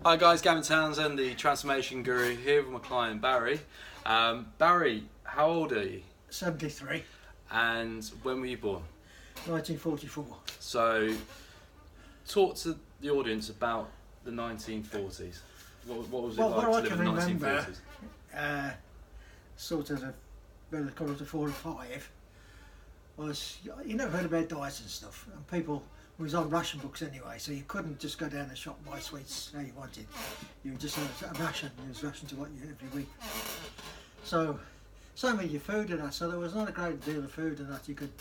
Hi guys, Gavin Townsend, the transformation guru, here with my client Barry. Barry, how old are you? 73. And when were you born? 1944. So, talk to the audience about the 1940s. What was it like to live in the 1940s? Sort of when I got up to 4 and 5, was, you never heard about diets and stuff, and people was on ration books anyway, so you couldn't just go down the shop and buy sweets how you wanted. You just had a ration, you was rationed to what you every week. So, same with your food and that, so there was not a great deal of food and that you could,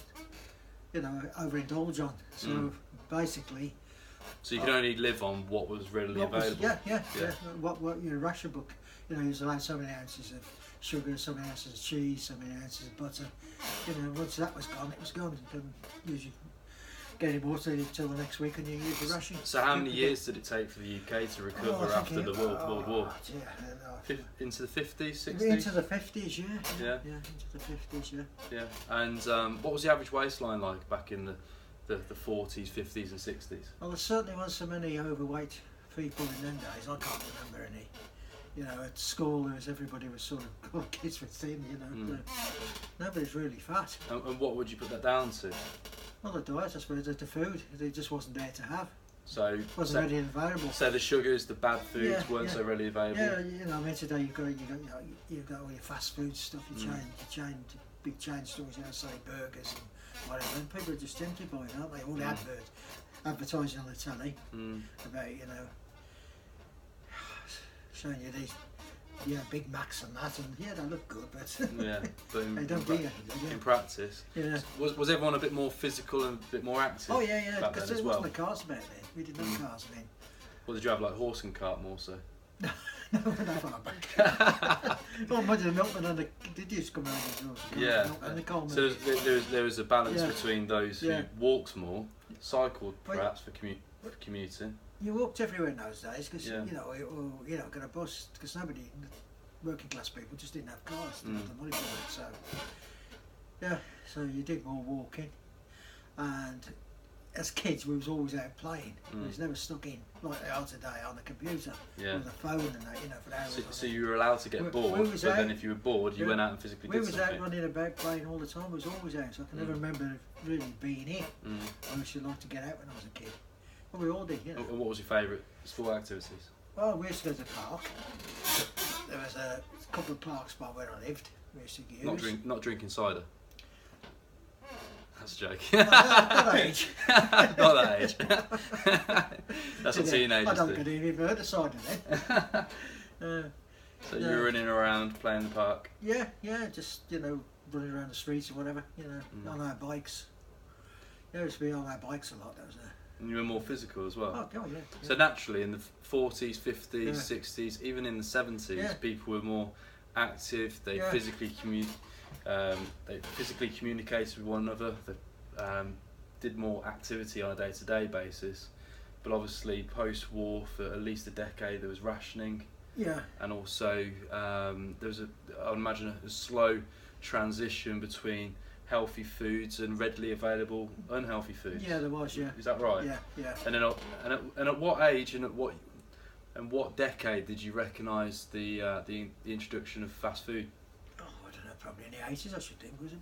overindulge on. So basically... So you could only live on what was readily available? Yeah. What your ration book, you was allowed so many ounces of sugar, so many ounces of cheese, so many ounces of butter. Once that was gone, it was gone. You couldn't usually get any more till the next week and you use the ration. So how many years did it take for the UK to recover after the World War? Into the 50s, 60s? Into the 50s, yeah. Yeah, into the 50s, yeah. Yeah, and what was the average waistline like back in the 40s, 50s and 60s? Well, there certainly wasn't so many overweight people in them days. I can't remember any. At school everybody was sort of, kids were thin, Nobody's really fat. And what would you put that down to? Well, the diet, I suppose, the food, it just wasn't there to have. So wasn't readily available. So the sugars, the bad foods weren't so readily available. Yeah, today you've got all your fast food stuff. You big chain stores, say burgers and whatever. And people are just tempted by it, aren't they? All the advertising on the telly about showing you these Big Macs and that, and they look good, but they don't do anything. In practice, was everyone a bit more physical and a bit more active? Oh yeah, because there wasn't the cars about then. We didn't have cars then. Well, did you have like horse and cart more so? No, not far back. Well, imagine an milkman and did used to come around with horse and cart. So there was a balance between those who walked more, cycled perhaps for commuting. You walked everywhere in those days because you got a bus because nobody, working class people just didn't have cars, didn't have the money for it. So you did more walking, and as kids we was always out playing. We was never stuck in like they are today on the computer with a phone and that, for hours. So you were allowed to get bored, but then if you were bored, you went out and physically did something. We was out running about playing all the time. We was always out, so I can never remember really being in. I used to like to get out when I was a kid. Well, we all did, And what was your favourite sport activities? Well, we used to go to the park. There was a couple of parks by where I lived. We used to use. Not drinking cider. That's a joke. Not that age. Not that age. That's what teenagers do. I don't get any further cider then. So you were running around playing in the park? Yeah, just running around the streets or whatever. On our bikes. We used to be on our bikes a lot. That was And you were more physical as well. Oh, God, yeah. So naturally, in the 40s, 50s, 60s, even in the 70s, people were more active. They physically communicated with one another. They did more activity on a day-to-day basis. But obviously, post-war, for at least a decade, there was rationing. Yeah. And also, there was I would imagine, a slow transition between healthy foods and readily available unhealthy foods. Yeah, there was. Yeah. Is that right? Yeah. And then, at what age and what decade did you recognise the introduction of fast food? Oh, I don't know. Probably in the 80s, I should think. Was it?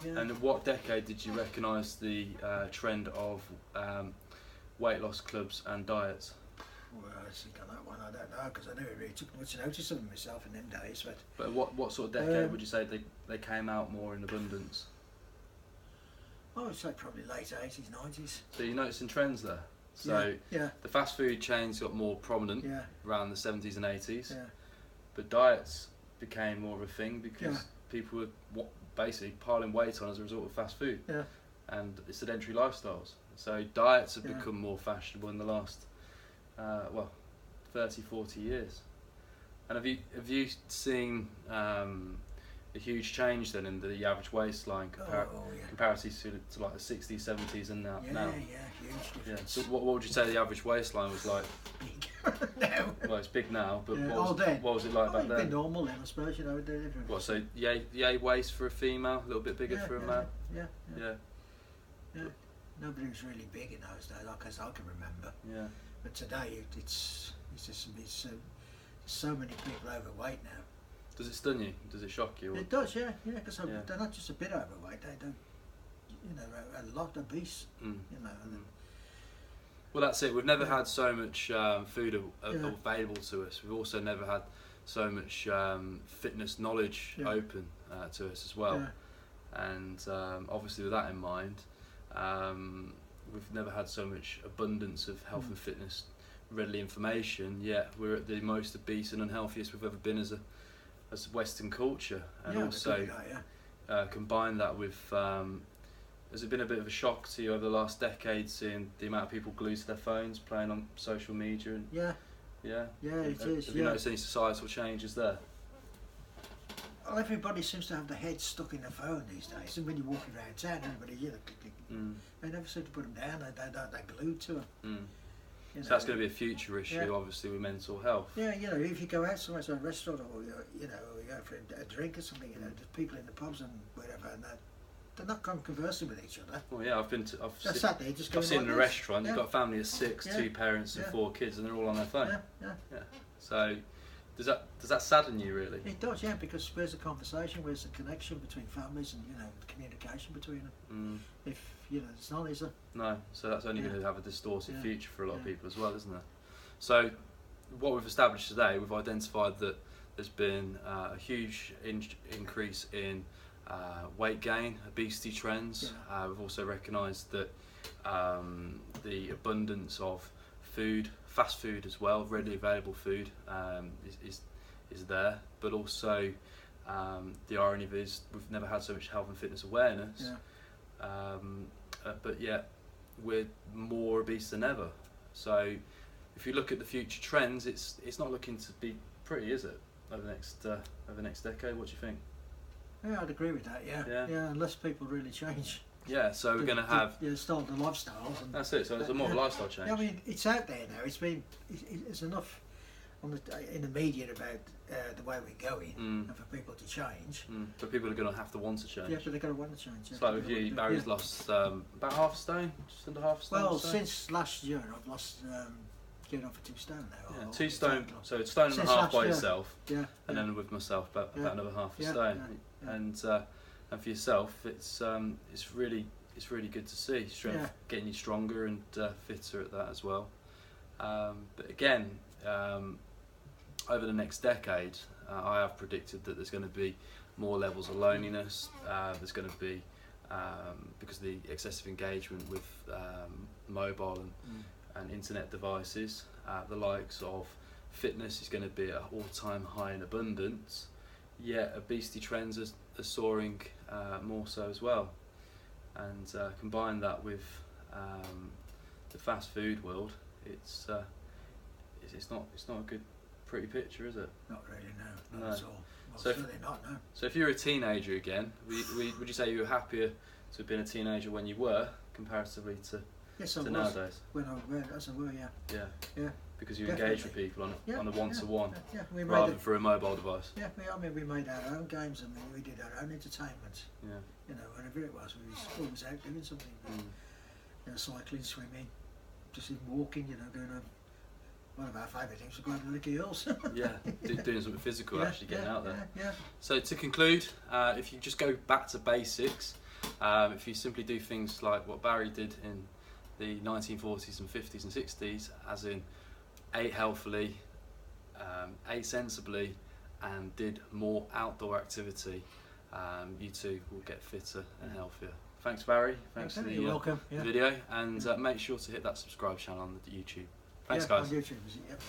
Yeah. And at what decade did you recognise the trend of weight loss clubs and diets? Well, I think on that one, I don't know, because I never really took much notice of them myself in them days. But what sort of decade would you say they came out more in abundance? I would say probably late 80s, 90s. So you're noticing trends there? So the fast food chains got more prominent around the 70s and 80s, but diets became more of a thing because people were basically piling weight on as a result of fast food and sedentary lifestyles. So diets have become more fashionable in the last 30, 40 years. And have you seen a huge change then in the average waistline comparatively to like the 60s, 70s and now? Yeah, huge difference. So what would you say the average waistline was like? Big now. Well, it's big now, but what was it like back then? It'd be normal then, I suppose, different. What, so yay waist for a female, a little bit bigger for a male? Yeah. Nobody was really big in those days, as I can remember. Yeah. But today it's There's so many people overweight now. Does it stun you? Does it shock you? Or? It does, yeah, because they're not just a bit overweight. They don't, a lot obese. Well, that's it. We've never had so much food available to us. We've also never had so much fitness knowledge open to us as well. And obviously, with that in mind, we've never had so much abundance of health and fitness readily information. Yet we're at the most obese and unhealthiest we've ever been as Western culture. And also combine that with. Has it been a bit of a shock to you over the last decade, seeing the amount of people glued to their phones, playing on social media? And it is. Have you noticed any societal changes there? Well, everybody seems to have their head stuck in their phone these days, and when you're walking around town, everybody, click, click. They never seem to put them down. They're glued to them. So that's going to be a future issue, obviously, with mental health. Yeah, if you go out somewhere to a restaurant or you go for a drink or something, there's people in the pubs and whatever, and they're not conversing with each other. Well, yeah, I've seen in a restaurant. You've got a family of 6, 2 parents and 4 kids, and they're all on their phone. Yeah. So, does that sadden you really? It does, yeah, because where's the conversation? Where's the connection between families and the communication between them? If it's not, is there? No. So that's only going to have a distorted future for a lot of people as well, isn't it? So, what we've established today, we've identified that there's been a huge increase in weight gain, obesity trends. We've also recognised that the abundance of food, fast food as well, readily available food, is there. But also the irony of it is we've never had so much health and fitness awareness, but yet we're more obese than ever. So if you look at the future trends, it's not looking to be pretty, is it? Over the next decade, what do you think? Yeah, I'd agree with that. Yeah, unless people really change. Yeah, so we're going to have start the lifestyles. And that's it. So it's more of a lifestyle change. Yeah, I mean, it's out there now. It's enough in the media about the way we're going, and for people to change. But people are going to have to want to change. Yeah, but they're going to want to change. It's like with you, Barry's lost about half a stone, just under half a stone. Well, since last year, I've lost. Getting on for 2 stone now. Yeah, 2 stone. So it's stone and a half by yourself. And then with myself, about another half a stone. And for yourself, it's really good to see strength getting you stronger and fitter at that as well. But again, over the next decade, I have predicted that there's going to be more levels of loneliness. There's going to be because of the excessive engagement with mobile and internet devices, the likes of fitness is going to be at all-time high in abundance, yet obesity trends are soaring more so as well. And combine that with the fast food world, it's not a good, pretty picture, is it? Not really, no. Not at all. Well, so certainly not, no. So if you're a teenager again, would you say you were happier to have been a teenager when you were, comparatively to nowadays? As I were, yeah. Yeah. Because you engage with people on a one-to-one, yeah. rather than through a mobile device. Yeah, we made our own games. I mean, we did our own entertainment. Yeah. Whatever it was, we was always out doing something. Cycling, swimming, just even walking. Going on. One of our favourite things was going to the hills. Doing something physical, actually getting out there. Yeah. So to conclude, if you just go back to basics, if you simply do things like what Barry did in the 1940s and 50s and 60s, as in ate healthily, ate sensibly, and did more outdoor activity, you too will get fitter and healthier. Thanks, Barry. Thanks for the welcome. video, and make sure to hit that subscribe channel on the YouTube. Thanks, guys. On YouTube, is it? Yep.